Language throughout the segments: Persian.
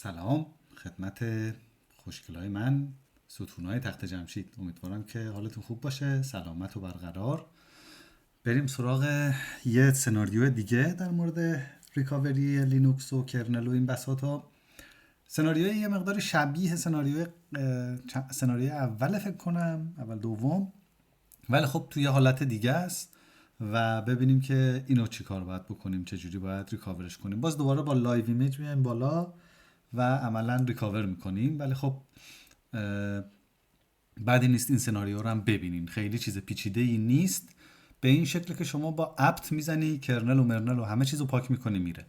سلام خدمت خوشگلای من، ستونهای تخت جمشید. امیدوارم که حالتون خوب باشه، سلامت و برقرار. بریم سراغ یه سناریو دیگه در مورد ریکاوری لینوکس و کرنل و این بساطا. سناریوی یه مقداری شبیه سناریوی اول، فکر کنم اول دوم، ولی خب توی حالت دیگه است و ببینیم که اینو چی کار باید بکنیم، چه جوری باید ریکاورش کنیم. باز دوباره با لایو ایمیج میایم بالا و عملا ریکاور میکنیم، ولی خب بعدی نیست این سناریو رو هم ببینین. خیلی چیز پیچیده ای نیست، به این شکل که شما با اپت میزنی کرنل و مرنل و همه چیز رو پاک میکنی میره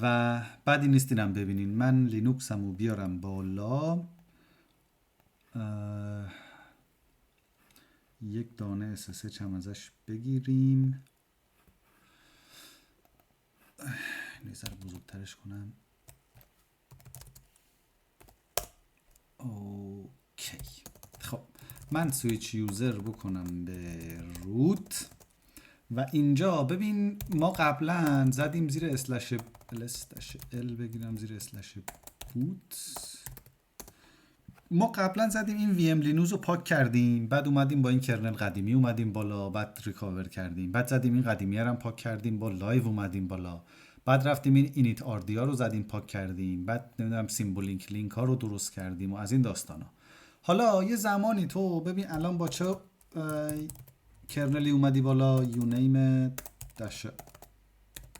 و بعدی نیست اینم ببینین. من لینوکسم رو بیارم بالا، یک دانه SSH هم ازش بگیریم، نیزر بزرگترش کنم. اوکی، خب من سویچ یوزر بکنم به روت و اینجا ببین ما قبلا زدیم زیر اسلش ال، بگیرم زیر اسلش بوت. ما قبلا زدیم این وی ام لینوز رو پاک کردیم، بعد اومدیم با این کرنل قدیمی اومدیم بالا، بعد ریکاور کردیم، بعد زدیم این قدیمی رو هم پاک کردیم، با لایو اومدیم بالا، بعد رفتیم این اینیت آر دی رو زدیم پاک کردیم، بعد نمیدونم سیمبولیک لینک ها رو درست کردیم و از این داستانا. حالا یه زمانی تو ببین الان با چه کرنلی اومدی بالا، یونیم داش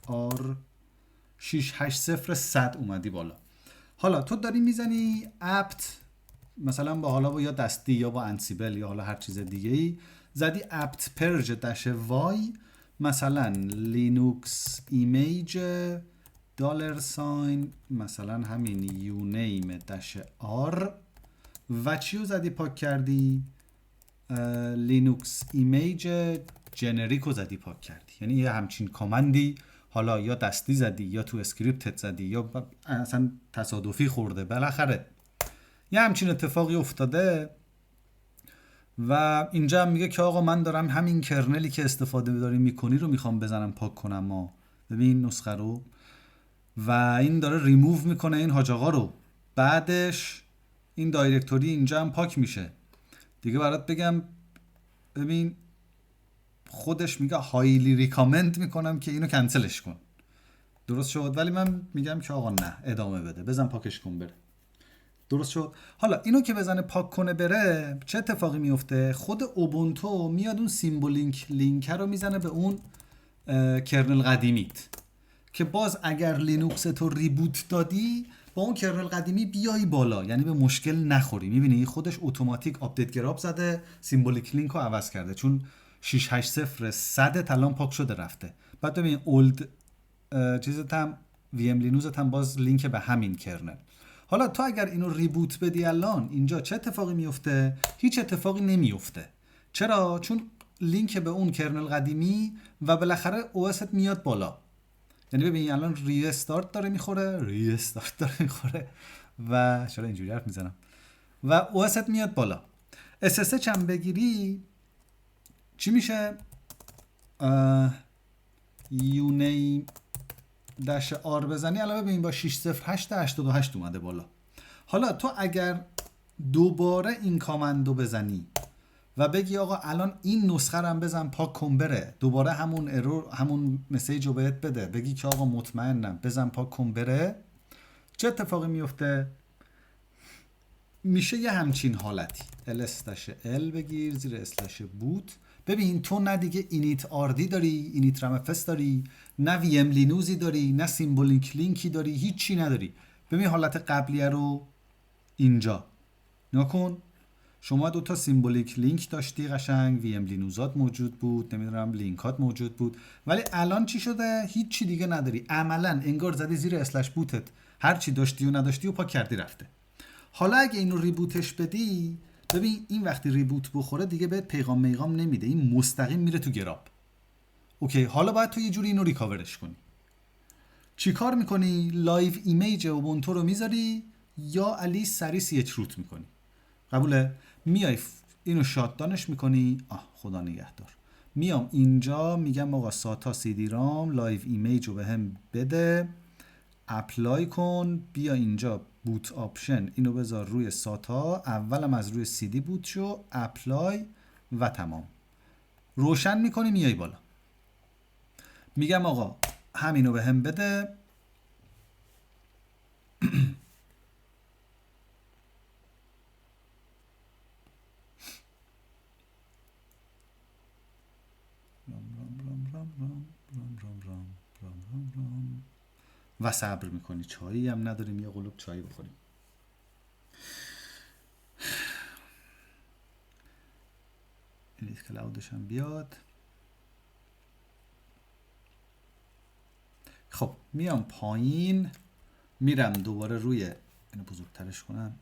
آر 680 اومدی بالا. حالا تو داری میزنی اپت، مثلا با حالا با یا دستی یا با انسیبل یا حالا هر چیز دیگه ای، زدی اپت پرژ داش وای، مثلا لینوکس ایمیج دلار ساین، مثلا همین یونیم داش آر و چیو زدی پاک کردی، لینوکس ایمیج جنریکو زدی پاک کردی. یعنی یه همچین کامندی حالا یا دستی زدی یا تو اسکریپتت زدی یا اصلا تصادفی خورده، بالاخره یه همچین اتفاقی افتاده و اینجا هم میگه که آقا من دارم همین کرنلی که استفاده داری میکنی رو میخوام بزنم پاک کنم. ما ببین نسخه رو و این داره ریموو میکنه این حاج آقا رو، بعدش این دایرکتوری اینجا هم پاک میشه دیگه. برات بگم ببین خودش میگه هایلی ریکامند میکنم که اینو کنسلش کن. درست شد؟ ولی من میگم که آقا نه، ادامه بده، بزن پاکش کن بره. درست شد؟ حالا اینو که بزنه پاک کنه بره، چه اتفاقی میفته؟ خود اوبونتو میاد اون سیمبولیک لینک رو میزنه به اون کرنل قدیمیت که باز اگر لینوکس تو ریبوت دادی با اون کرنل قدیمی بیایی بالا، یعنی به مشکل نخوری. میبینی خودش اتوماتیک آپدیت گراب زده، سیمبولیک لینک رو عوض کرده، چون 680 الان پاک شده رفته. بعد ببین اولد چیزت هم وی ام لینوزت هم باز لینک به همین کرنل. حالا تو اگر اینو ریبوت بدی الان اینجا چه اتفاقی میفته؟ هیچ اتفاقی نمیفته. چرا؟ چون لینک به اون کرنل قدیمی و بالاخره او است میاد بالا. یعنی ببین الان ریستارت داره میخوره و چرا اینجوری حرف میزنم و او است میاد بالا. SSH هم بگیری چی میشه؟ یونیم داش آر بزنی الان ببین با 60888 اومده بالا. حالا تو اگر دوباره این کامندو بزنی و بگی آقا الان این نسخه رو هم بزن پاک کن بره، دوباره همون ارور همون مسیج رو بهت بده، بگی که آقا مطمئنم بزن پاک کن بره، چه اتفاقی میفته؟ میشه یه همچین حالتی ls-l بگیر زیر اسلش بوت. ببین تو نه دیگه اینیت آردی داری، اینیت رمفس داری، نه وی ام لینوزی داری، نه سیمبولیک لینکی داری، هیچی نداری. ببین حالت قبلیه رو اینجا نگاه کن، شما دوتا سیمبولیک لینک داشتی، قشنگ وی ام لینوزات موجود بود، نمیدونم لینکات موجود بود، ولی الان چی شده؟ هیچی دیگه نداری. عملا انگار زدی زیر اسلش بوتت هر چی داشتی و نداشتی و پاک کردی رفته. حالا اگه اینو ریبوتش بدی، ببین این وقتی ریبوت بخوره دیگه بهت پیغام نمیده، این مستقیم میره تو گراب. اوکی، حالا باید تو یه جوری اینو ریکاورش کنی. چی کار میکنی؟ لایو ایمیج اوبونتو رو میذاری یا علی سری ch روت میکنی. قبوله؟ میای اینو شاتدانش میکنی. خدا نگهدار. میام اینجا میگم آقا ساتا سی دی رام لایو ایمیج رو به هم بده، اپلای کن، بیا اینجا بوت آپشن اینو بذار روی ساتا، اولم از روی سی دی بوت شو، اپلای و تمام. روشن میکنی میای بالا. میگم آقا همینو به هم بده. و صبر میکنی. چایی هم نداریم یه قلوب چایی بخوریم. این کلاودش هم بیاد. خب میام پایین، میرم دوباره روی اینو بزرگترش کنم،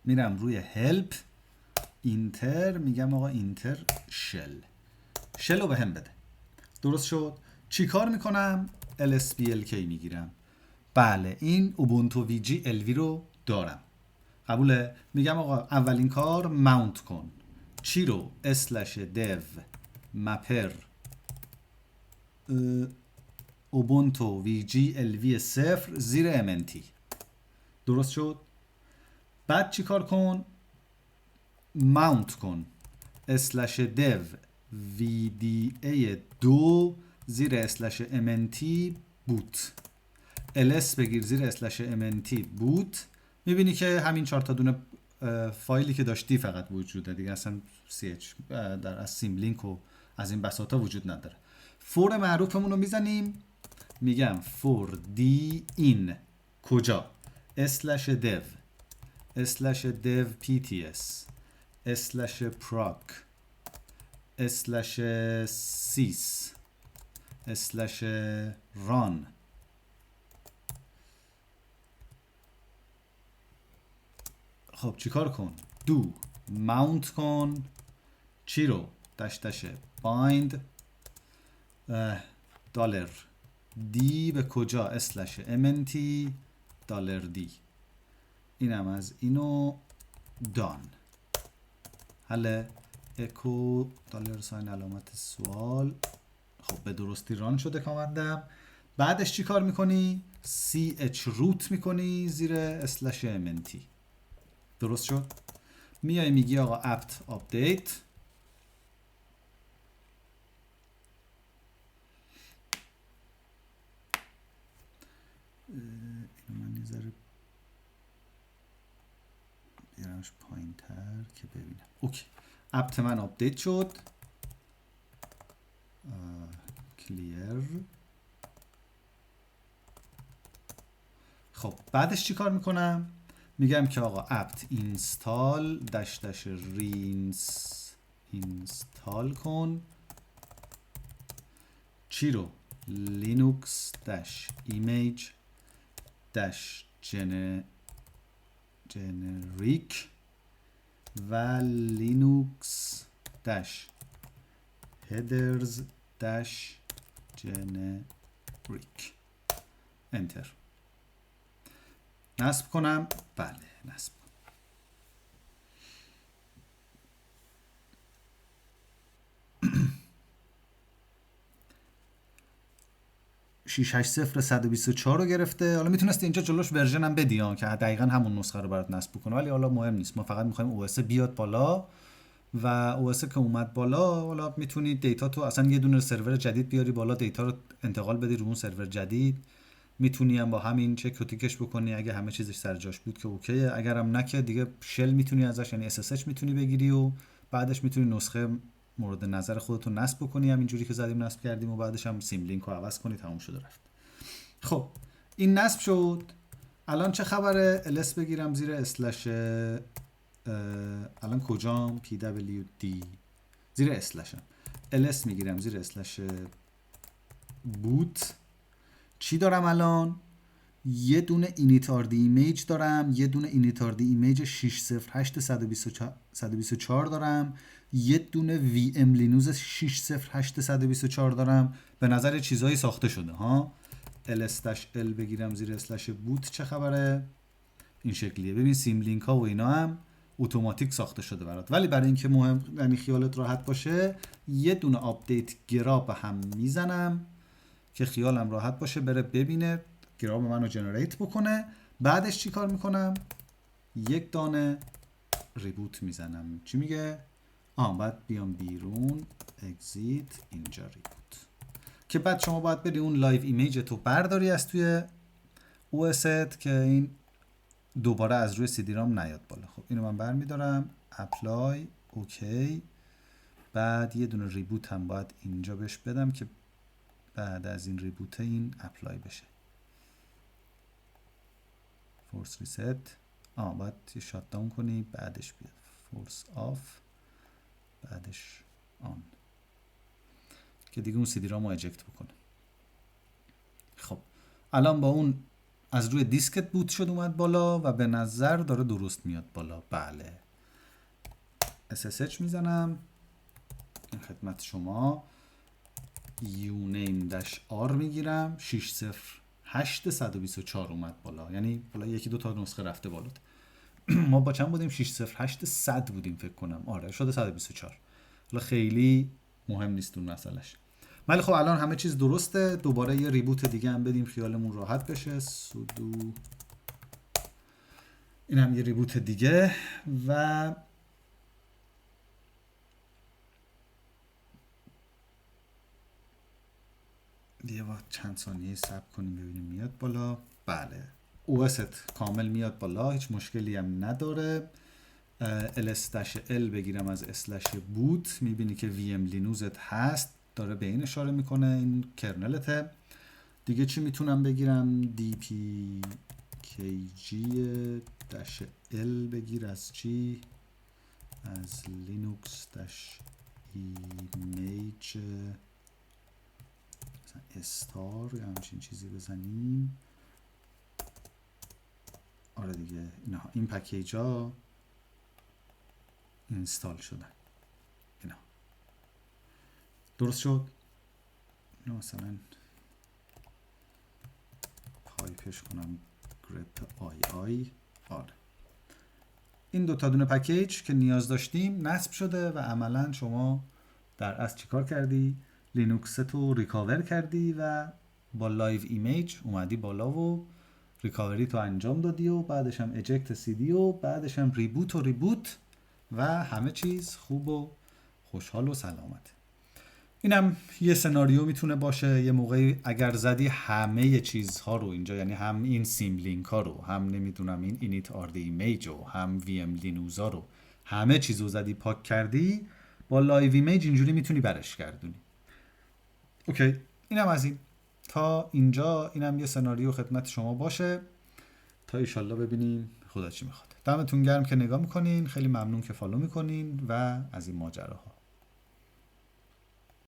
میرم روی هلپ اینتر، میگم آقا اینتر شل رو به هم بده. درست شد. چی کار میکنم؟ LSPLK میگیرم. بله این اوبونتو وی جی LV رو دارم. قبوله؟ میگم آقا اولین کار ماونت کن. چی رو؟ /dev mapper اوبونتو وی جی LV 0 زیر MNT. درست شد؟ بعد چی کار کن؟ ماونت کن /dev VDA 2 زیر /MNT boot. ls بگیر زیر /MNT boot. میبینی که همین 4 تا دونه فایلی که داشتی فقط وجوده دیگه، اصلا CH در از سیم لینک و از این بساطا وجود نداره. فور معروفمون رو میزنیم، میگم for d in کجا /dev /dev pts /proc /sys /run. خب چیکار کن؟ دو ماونت کن چی رو؟ دش bind دلار دی به کجا /mnt $d. اینم از اینو دان. حالا اکو $sign علامت سوال. خب به درستی ران شده کامندم. بعدش چی کار میکنی؟ ch root میکنی زیر /mnt. درست شد؟ میای میگی آقا apt update اینو من یه ذره بیارمش پایین تر که ببینم. اوکی اپت من آپدیت شد. کلیر. خب بعدش چی کار میکنم؟ میگم که آقا apt install اینستال کن چی رو؟ linux image generic و linux headers generic. انتر. نصب کنم. بله نصب. 680/124 رو گرفته. حالا میتونستی اینجا جلوش ورژن هم بدی که دقیقاً همون نسخه رو برات نصب کنه، ولی حالا مهم نیست. ما فقط میخوایم OS بیاد بالا و OS که اومد بالا، حالا میتونی دیتا تو اصلا یه دونه سرور جدید بیاری بالا، دیتا رو انتقال بدی رو اون سرور جدید. میتونی هم با همین چک و تیکش بکنی اگه همه چیزش سر جاش بود که اوکیه. اگرم نه که دیگه شل میتونی ازش، یعنی SSH میتونی بگیری و بعدش میتونی نسخه مورد نظر خودتون نصب بکنی همینجوری که زدیم نصب کردیم و بعدش هم سیم لینک رو عوض کنی. تموم شد و رفت. خب این نصب شد. الان چه خبره؟ ls بگیرم زیر الان کجام؟ pwd زیر اسلشم. ls میگیرم زیر boot. چی دارم الان؟ یه دونه initRD ایمیج دارم، یه دونه initRD ایمیج 608/124 دارم، یه دونه VM لینوز 608/124 دارم. به نظر چیزایی ساخته شده ها. ls-l بگیرم زیر /boot چه خبره؟ این شکلیه. ببین سیم لینک ها و اینا هم اتوماتیک ساخته شده برات. ولی برای اینکه مهم یعنی خیالت راحت باشه، یه دونه آپدیت گرا به هم میزنم که خیالم راحت باشه بره ببینه گرام منو جنریت بکنه. بعدش چی کار میکنم؟ یک دانه ریبوت میزنم. چی میگه؟ بعد بیام بیرون اگزیت اینجا ریبوت، که بعد شما باید بری اون لایو ایمیج تو برداری از توی OSت که این دوباره از روی CD رام نیاد بالا. خب اینو من برمیدارم، اپلای، اوکی. بعد یه دونه ریبوت هم باید اینجا بهش بدم که بعد از این ریبوت این اپلای بشه. فورس ریست، باید یه شات داون کنی، بعدش بیاد فورس آف، بعدش آن، که دیگه اون CD رامو اجکت بکنه. خب الان با اون از روی دیسکت بوت شد اومد بالا و به نظر داره درست میاد بالا. بله. SSH میزنم این خدمت شما، uname-r میگیرم، 608-124 اومد بالا، یعنی بالا یکی دو تا نسخه رفته بالا. ما با چند بودیم؟ 608-100 بودیم فکر کنم. آره شده 124. حالا خیلی مهم نیست اون مسئلهش. ولی خب الان همه چیز درسته. دوباره یه ریبوت دیگه هم بدیم خیالمون راحت بشه. سودو، این هم یه ریبوت دیگه و یه وقت چند ثانیه صبر کنیم ببینیم میاد بالا. بله OSت کامل میاد بالا، هیچ مشکلی هم نداره. ls-l بگیرم از /boot، میبینی که VM لینوزت هست، داره به این اشاره میکنه، این کرنلته. دیگه چی میتونم بگیرم؟ dpkg-l بگیر از چی؟ از linux-image استار یا همچین چیزی بزنیم. آره دیگه این پکیج ها اینستال شدن. اینا درست شد. اینو مثلا پایپش کنم grep ii. آره این دو تا دونه پکیج که نیاز داشتیم نصب شده و عملا شما در اصل چیکار کردی؟ لینوکس تو ریکاور کردی و با لایو ایمیج اومدی بالا و ریکاوری تو انجام دادی و بعدش هم اجکت CD و بعدش هم ریبوت و همه چیز خوب و خوشحال و سلامت. اینم یه سناریو میتونه باشه. یه موقعی اگر زدی همه چیزها رو اینجا، یعنی هم این سیم لینک ها رو، هم نمیدونم این اینیت آرد ایمیج رو، هم VM لینوزا رو، همه چیز رو زدی پاک کردی، با لایو ایمیج اینجوری میتونی برش گردونی. اوکی اینم از این تا اینجا. اینم یه سناریو خدمت شما باشه تا ایشالله ببینیم خدا چی میخواد. دمتون گرم که نگاه میکنین، خیلی ممنون که فالو میکنین و از این ماجراها.